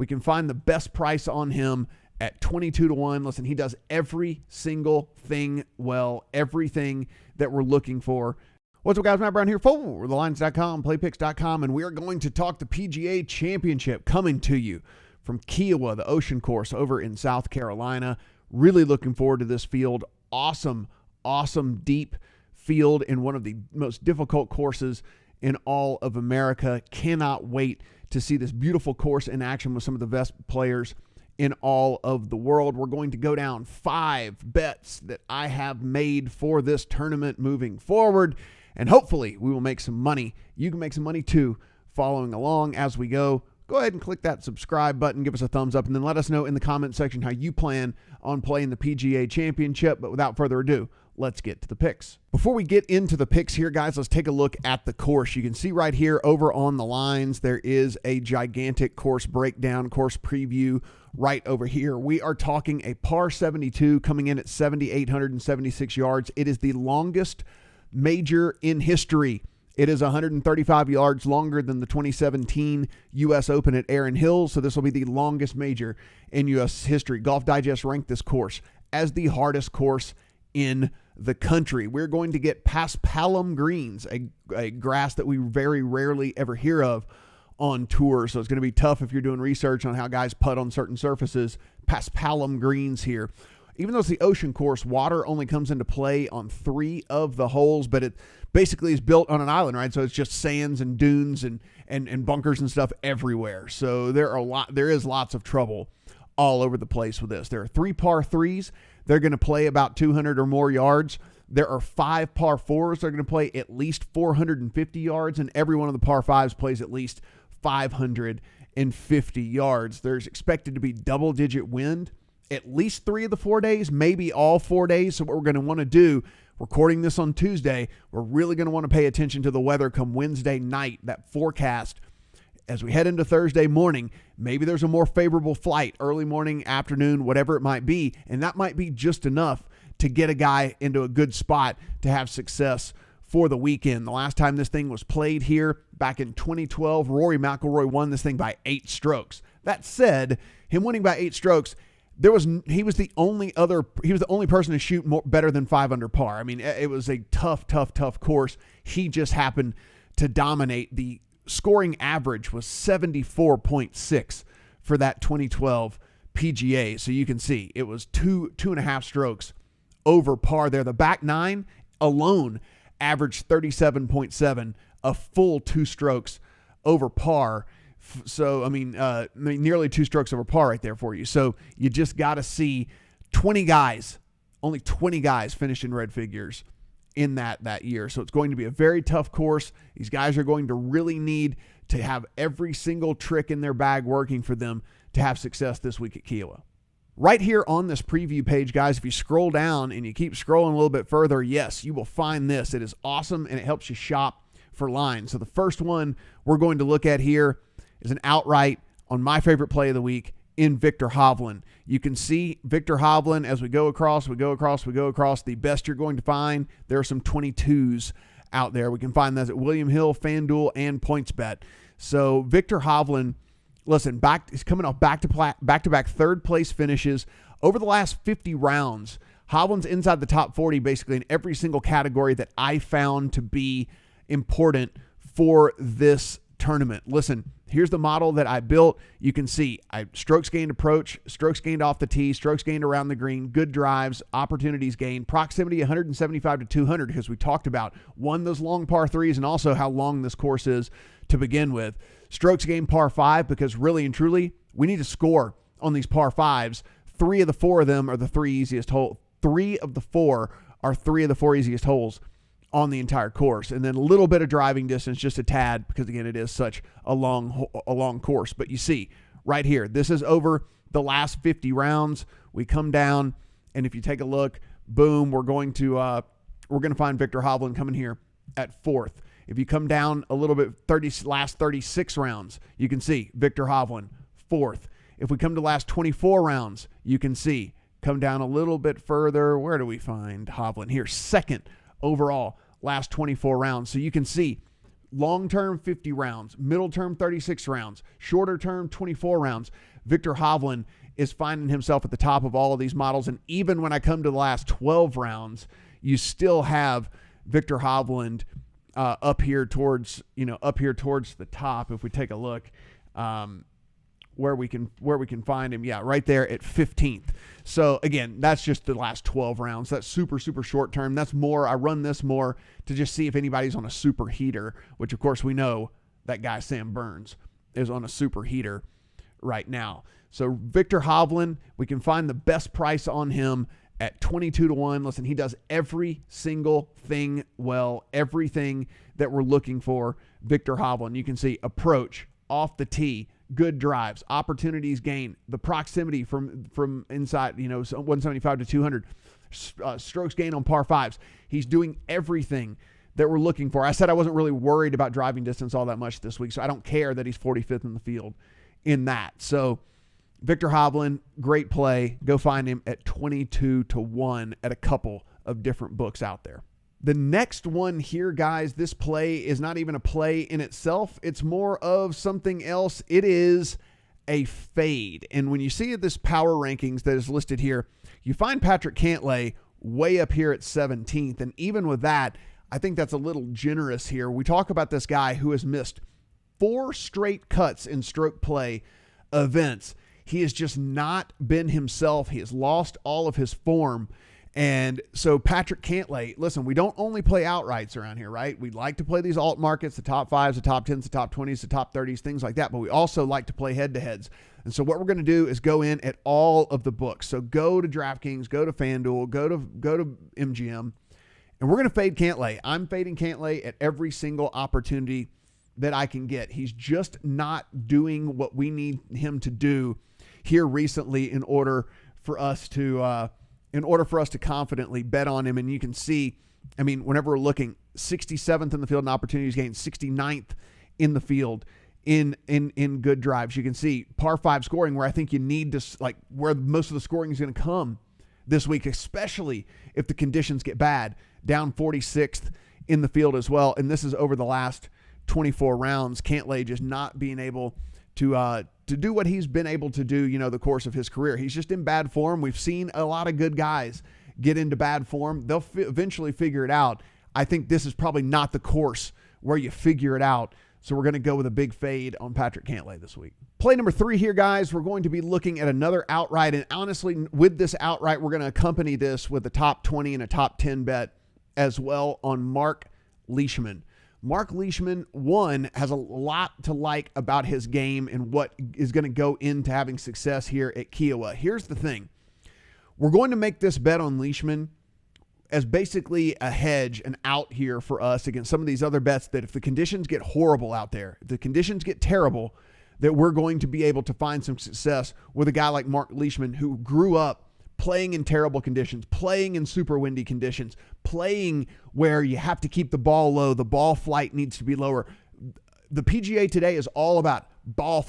We can find the best price on him at 22-1. Listen, he does every single thing well, everything that we're looking for. What's up, guys? Matt Brown here for thelines.com, playpicks.com, and we are going to talk the PGA Championship coming to you from Kiawah, the ocean course over in South Carolina. Really looking forward to this field. Awesome, deep field in one of the most difficult courses in all of America. Cannot wait to see this beautiful course in action with some of the best players in all of the world. We're going to go down 5 bets that I have made for this tournament moving forward, and hopefully we will make some money. You can make some money too following along as we go. Go ahead and click that subscribe button, give us a thumbs up, and then let us know in the comment section how you plan on playing the PGA Championship. But without further ado, let's get to the picks. Before we get into the picks here, guys, let's take a look at the course. You can see right here over on the lines, there is a gigantic course breakdown, course preview right over here. We are talking a par 72 coming in at 7,876 yards. It is the longest major in history. It is 135 yards longer than the 2017 U.S. Open at Erin Hills, so this will be the longest major in U.S. history. Golf Digest ranked this course as the hardest course in the country. We're going to get paspalum greens, a grass that we very rarely ever hear of on tour, so it's going to be tough if you're doing research on how guys putt on certain surfaces. Paspalum greens here. Even though it's the ocean course, water only comes into play on 3 of the holes, but it basically is built on an island, right? So it's just sands and dunes and bunkers and stuff everywhere. So there is lots of trouble all over the place with this. There are 3 par 3s. They're going to play about 200 or more yards. There are 5 par 4s. They're going to play at least 450 yards, and every one of the par 5s plays at least 550 yards. There's expected to be double-digit wind at least 3 of the 4 days, maybe all 4 days. So what we're going to want to do, recording this on Tuesday, we're really going to want to pay attention to the weather come Wednesday night, that forecast. As we head into Thursday morning, maybe there's a more favorable flight, early morning, afternoon, whatever it might be, and that might be just enough to get a guy into a good spot to have success for the weekend. The last time this thing was played here, back in 2012, Rory McIlroy won this thing by 8 strokes. That said, him winning by 8 strokes, he was the only person to shoot better than 5 under par. I mean, it was a tough course. He just happened to dominate. The scoring average was 74.6 for that 2012 PGA. So you can see it was 2.5 strokes over par there. The back 9 alone averaged 37.7, a full 2 strokes over par. So, I mean, nearly 2 strokes over par right there for you. So you just got to see 20 guys, only 20 guys finished in red figures in that year. So it's going to be a very tough course. These guys are going to really need to have every single trick in their bag working for them to have success this week at Kiawah. Right here on this preview page, guys, if you scroll down and you keep scrolling a little bit further, yes, you will find this. It is awesome, and it helps you shop for lines. So the first one we're going to look at here is an outright on my favorite play of the week in Viktor Hovland. You can see Viktor Hovland as we go across. The best you're going to find, there are some 22s out there. We can find those at William Hill, FanDuel, and PointsBet. So Viktor Hovland, listen, he's coming off back-to-back third-place finishes. Over the last 50 rounds, Hovland's inside the top 40 basically in every single category that I found to be important for this tournament. Listen, here's the model that I built. You can see strokes gained approach, strokes gained off the tee, strokes gained around the green, good drives, opportunities gained, proximity 175 to 200 because we talked about those long par 3s and also how long this course is to begin with. Strokes gained par 5 because really and truly we need to score on these par 5s. 3 of the 4 of them are the 3 easiest holes. 3 of the 4 are 3 of the 4 easiest holes on the entire course, and then a little bit of driving distance, just a tad, because again, it is such a long course. But you see right here, this is over the last 50 rounds. We come down, and if you take a look, boom, we're going to find Viktor Hovland coming here at 4th. If you come down a little bit, last 36 rounds, you can see Viktor Hovland 4th. If we come to last 24 rounds, you can see, come down a little bit further, where do we find Hovland here? 2nd overall, last 24 rounds. So you can see long term 50 rounds, middle term 36 rounds, shorter term 24 rounds. Victor Hovland is finding himself at the top of all of these models. And even when I come to the last 12 rounds, you still have Victor Hovland up here towards the top. If we take a look, where we can find him. Yeah, right there at 15th. So again, that's just the last 12 rounds. That's super, super short term. That's more, I run this more to just see if anybody's on a super heater, which of course we know that guy Sam Burns is on a super heater right now. So Victor Hovland, we can find the best price on him at 22-1. Listen, he does every single thing well, everything that we're looking for. Victor Hovland, you can see approach, off the tee, good drives, opportunities gained, the proximity from inside, 175 to 200, strokes gained on par fives. He's doing everything that we're looking for. I said I wasn't really worried about driving distance all that much this week, so I don't care that he's 45th in the field in that. So Victor Hovland, great play. Go find him at 22-1 at a couple of different books out there. The next one here, guys, this play is not even a play in itself. It's more of something else. It is a fade. And when you see this power rankings that is listed here, you find Patrick Cantlay way up here at 17th. And even with that, I think that's a little generous here. We talk about this guy who has missed 4 straight cuts in stroke play events. He has just not been himself. He has lost all of his form. And so Patrick Cantlay, listen, we don't only play outrights around here, right? We like to play these alt markets, the top 5s, the top 10s, the top 20s, the top 30s, things like that. But we also like to play head-to-heads. And so what we're going to do is go in at all of the books. So go to DraftKings, go to FanDuel, go to MGM, and we're going to fade Cantlay. I'm fading Cantlay at every single opportunity that I can get. He's just not doing what we need him to do here recently in order for us to confidently bet on him. And you can see, I mean, whenever we're looking, 67th in the field in opportunities gained, 69th in the field in good drives. You can see par 5 scoring, where I think you need to, like, where most of the scoring is going to come this week, especially if the conditions get bad, down 46th in the field as well. And this is over the last 24 rounds. Cantlay just not being able to do what he's been able to do, the course of his career. He's just in bad form. We've seen a lot of good guys get into bad form. They'll eventually figure it out. I think this is probably not the course where you figure it out. So we're going to go with a big fade on Patrick Cantlay this week. Play number 3 here, guys. We're going to be looking at another outright. And honestly, with this outright, we're going to accompany this with a top 20 and a top 10 bet as well on Mark Leishman. Mark Leishman, has a lot to like about his game and what is going to go into having success here at Kiawah. Here's the thing. We're going to make this bet on Leishman as basically a hedge, an out here for us against some of these other bets that if the conditions get horrible out there, if the conditions get terrible, that we're going to be able to find some success with a guy like Mark Leishman, who grew up playing in terrible conditions, playing in super windy conditions, playing where you have to keep the ball low, the ball flight needs to be lower. The PGA today is all about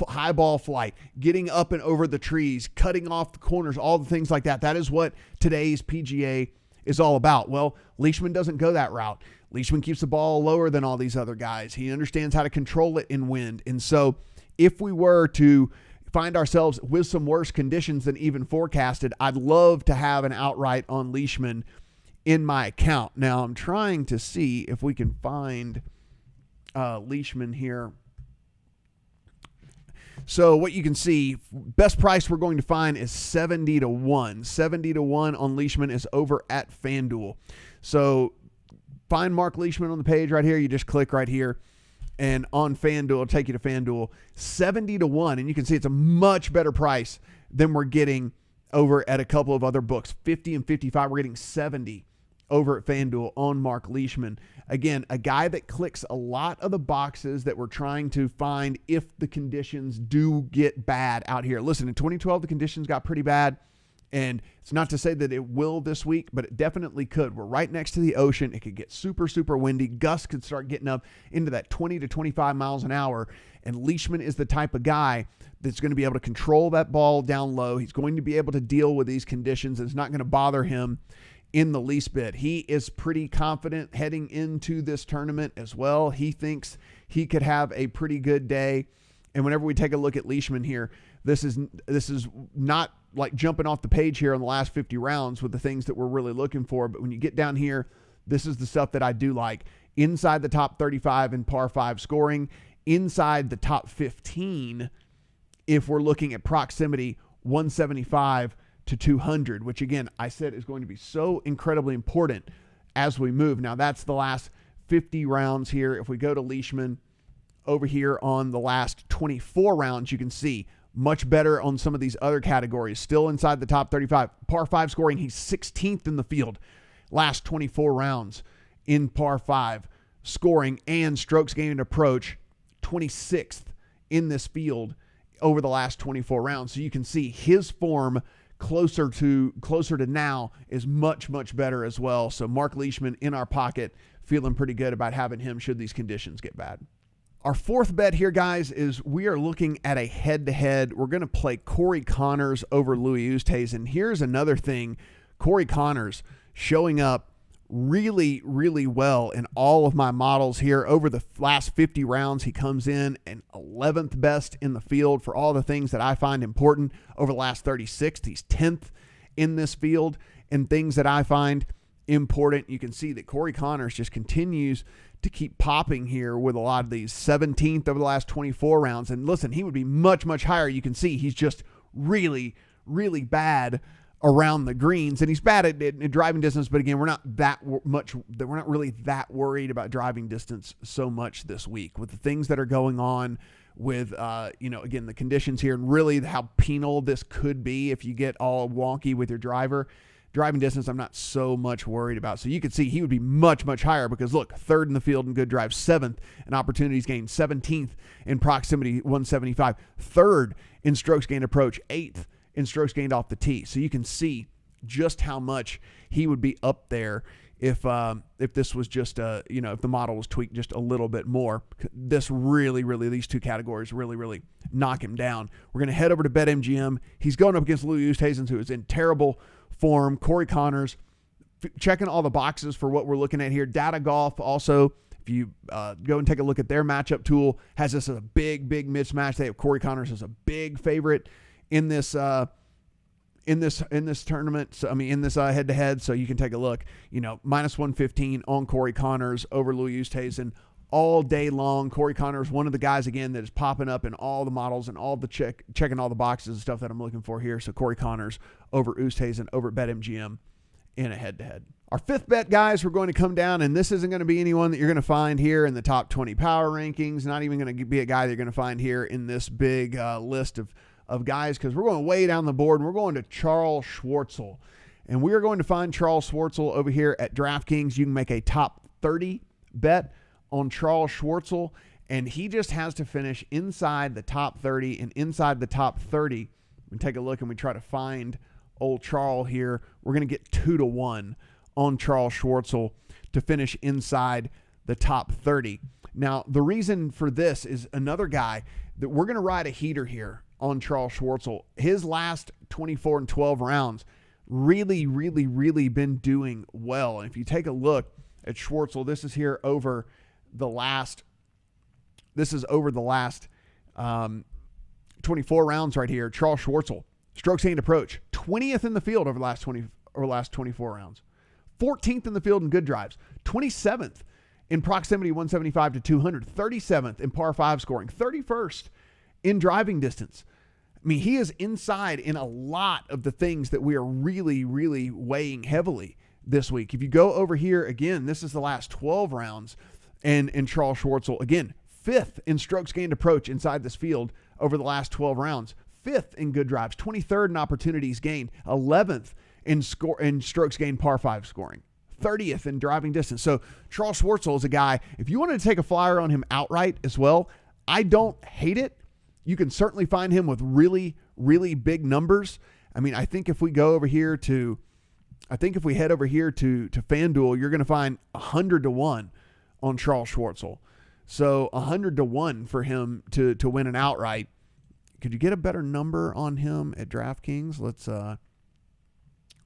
high ball flight, getting up and over the trees, cutting off the corners, all the things like that. That is what today's PGA is all about. Well, Leishman doesn't go that route. Leishman keeps the ball lower than all these other guys. He understands how to control it in wind. And so if we were to find ourselves with some worse conditions than even forecasted, I'd love to have an outright on Leishman in my account. Now, I'm trying to see if we can find Leishman here. So what you can see, best price we're going to find is 70-1. 70-1 on Leishman is over at FanDuel. So find Mark Leishman on the page right here. You just click right here. And on FanDuel, it'll take you to FanDuel, 70-1. And you can see it's a much better price than we're getting over at a couple of other books. 50 and 55, we're getting 70 over at FanDuel on Mark Leishman. Again, a guy that clicks a lot of the boxes that we're trying to find if the conditions do get bad out here. Listen, in 2012, the conditions got pretty bad. And it's not to say that it will this week, but it definitely could. We're right next to the ocean. It could get super, super windy. Gusts could start getting up into that 20 to 25 miles an hour. And Leishman is the type of guy that's going to be able to control that ball down low. He's going to be able to deal with these conditions. It's not going to bother him in the least bit. He is pretty confident heading into this tournament as well. He thinks he could have a pretty good day. And whenever we take a look at Leishman here, this is not like jumping off the page here on the last 50 rounds with the things that we're really looking for. But when you get down here, this is the stuff that I do like. Inside the top 35 in par 5 scoring, inside the top 15 if we're looking at proximity 175 to 200, which again, I said is going to be so incredibly important as we move. Now that's the last 50 rounds here. If we go to Leishman over here on the last 24 rounds, you can see much better on some of these other categories. Still inside the top 35. Par 5 scoring, he's 16th in the field. Last 24 rounds in par 5 scoring and strokes gained approach, 26th in this field over the last 24 rounds. So you can see his form closer to now is much, much better as well. So Mark Leishman in our pocket, feeling pretty good about having him should these conditions get bad. Our fourth bet here, guys, is we are looking at a head-to-head. We're going to play Corey Conners over Louis Oosthuizen. Here's another thing. Corey Conners showing up really, really well in all of my models here. Over the last 50 rounds, he comes in and 11th best in the field for all the things that I find important. Over the last 36, he's 10th in this field and things that I find important. You can see that Corey Conners just continues to keep popping here with a lot of these. 17th over the last 24 rounds. And listen, he would be much, much higher. You can see he's just really, really bad around the greens, and he's bad at driving distance. But again, we're not really that worried about driving distance so much this week with the things that are going on with, again, the conditions here and really how penal this could be if you get all wonky with your driving distance. I'm not so much worried about. So you could see he would be much, much higher because look, 3rd in the field in good drive, 7th in opportunities gained, 17th in proximity 175, 3rd in strokes gained approach, 8th in strokes gained off the tee. So you can see just how much he would be up there if this was just if the model was tweaked just a little bit more. This really, these two categories really knock him down. We're going to head over to BetMGM. He's going up against Louis Oosthuizen, who is in terrible form. Corey Conners checking all the boxes for what we're looking at here. Data Golf also, if you go and take a look at their matchup tool, has this as a big mismatch. They have Corey Conners as a big favorite in this tournament. So, in this head-to-head. So you can take a look, minus 115 on Corey Conners over Louis Oosthuizen all day long. Corey Conners, one of the guys, again, that is popping up in all the models and all the checking all the boxes and stuff that I'm looking for here. So Corey Conners over Oosthuizen over at BetMGM in a head-to-head. Our fifth bet, guys, we're going to come down, and this isn't going to be anyone that you're going to find here in the top 20 power rankings. Not even going to be a guy that you're going to find here in this big list of guys, because we're going way down the board, and we're going to Charles Schwartzel. And we are going to find Charles Schwartzel over here at DraftKings. You can make a top 30 bet on Charles Schwartzel, and he just has to finish inside the top 30 and inside the top 30. We take a look and we try to find old Charles here. We're going to get 2-1 on Charles Schwartzel to finish inside the top 30. Now, the reason for this is another guy that we're going to ride a heater here on Charles Schwartzel. His last 24 and 12 rounds really been doing well. And if you take a look at Schwartzel, this is over the last 24 rounds right here. Charles Schwartzel, strokes gained approach, 20th in the field over the last 24 rounds. 14th in the field in good drives, 27th in proximity 175 to 200, 37th in par 5 scoring, 31st in driving distance. He is inside in a lot of the things that we are really weighing heavily this week. If you go over here again, this is the last 12 rounds, and Charles Schwartzel, again, 5th in strokes gained approach inside this field over the last 12 rounds, 5th in good drives, 23rd in opportunities gained, 11th in strokes gained par 5 scoring, 30th in driving distance. So Charles Schwartzel is a guy, if you wanted to take a flyer on him outright as well, I don't hate it. You can certainly find him with really big numbers. I think if we go over here to, if we head over here to FanDuel, you're going to find 100-1 on Charles Schwartzel. So 100-1 for him to win an outright. Could you get a better number on him at DraftKings?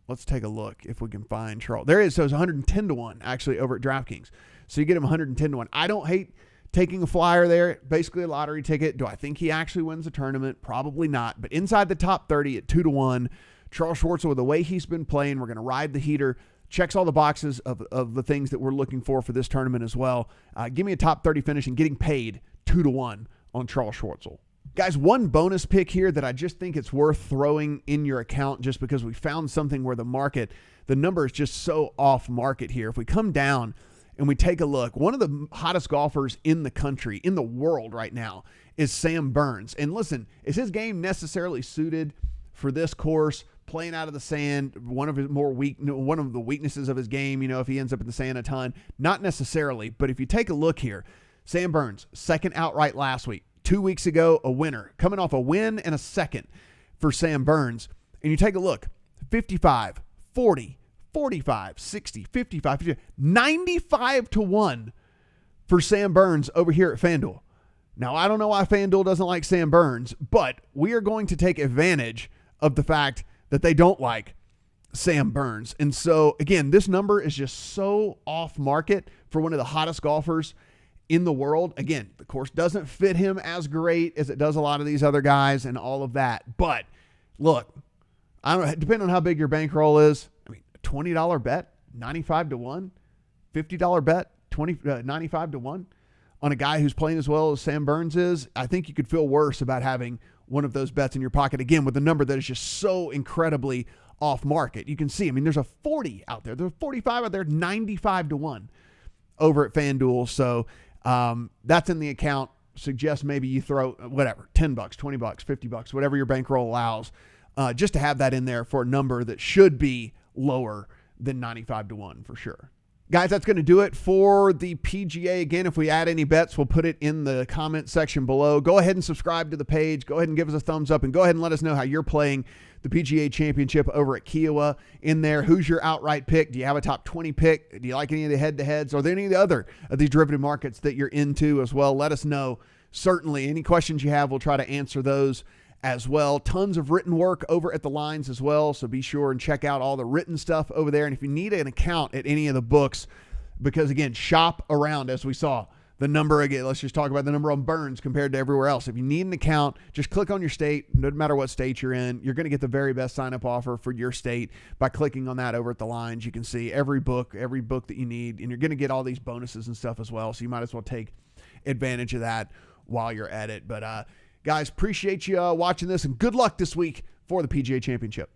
Let's take a look if we can find Charles. There it is. So it's 110 to 1 actually over at DraftKings. So you get him 110 to 1. I don't hate taking a flyer there, basically a lottery ticket. Do I think he actually wins the tournament? Probably not. But inside the top 30 at 2 to 1, Charles Schwartzel, with the way he's been playing, we're going to ride the heater. Checks all the boxes of the things that we're looking for this tournament as well. Give me a top 30 finish and getting paid 2 to 1 on Charles Schwartzel. Guys, one bonus pick here that I just think it's worth throwing in your account just because we found something where the number is just so off market here. If we come down and we take a look, one of the hottest golfers in the country, in the world right now, is Sam Burns. And listen, is his game necessarily suited for this course? Playing out of the sand, one of the weaknesses of his game, if he ends up in the sand a ton, not necessarily. But if you take a look here, Sam Burns, second outright last week, 2 weeks ago, a winner, coming off a win and a second for Sam Burns. And you take a look, 55, 40, 45, 60, 55, 50, 95 to 1 for Sam Burns over here at FanDuel. Now, I don't know why FanDuel doesn't like Sam Burns, but we are going to take advantage of the fact that they don't like Sam Burns. And so, again, this number is just so off market for one of the hottest golfers in the world. Again, the course doesn't fit him as great as it does a lot of these other guys and all of that. But look, I don't know, depending on how big your bankroll is, I mean, a $20 bet, 95 to 1, $50 bet, 95 to 1 on a guy who's playing as well as Sam Burns is. I think you could feel worse about having one of those bets in your pocket, again, with a number that is just so incredibly off market. You can see, I mean, there's a 40 out there. There's a 45 out there, 95 to 1 over at FanDuel. So that's in the account. Suggest maybe you throw whatever, $10, $20, $50, whatever your bankroll allows, just to have that in there for a number that should be lower than 95 to 1 for sure. Guys, that's going to do it for the PGA. Again, if we add any bets, we'll put it in the comment section below. Go ahead and subscribe to the page. Go ahead and give us a thumbs up, and go ahead and let us know how you're playing the PGA Championship over at Kiawah in there. Who's your outright pick? Do you have a top 20 pick? Do you like any of the head-to-heads? Are there any of the other of these derivative markets that you're into as well? Let us know. Certainly, any questions you have, we'll try to answer those as well. Tons of written work over at the lines as well, so be sure and check out all the written stuff over there. And if you need an account at any of the books, because again, shop around, as we saw the number again. Let's just talk about the number on Burns compared to everywhere else. If you need an account, just click on your state. No matter what state you're in, you're going to get the very best sign-up offer for your state by clicking on that over at the lines. You can see every book that you need, and you're going to get all these bonuses and stuff as well. So you might as well take advantage of that while you're at it. But guys, appreciate you watching this, and good luck this week for the PGA Championship.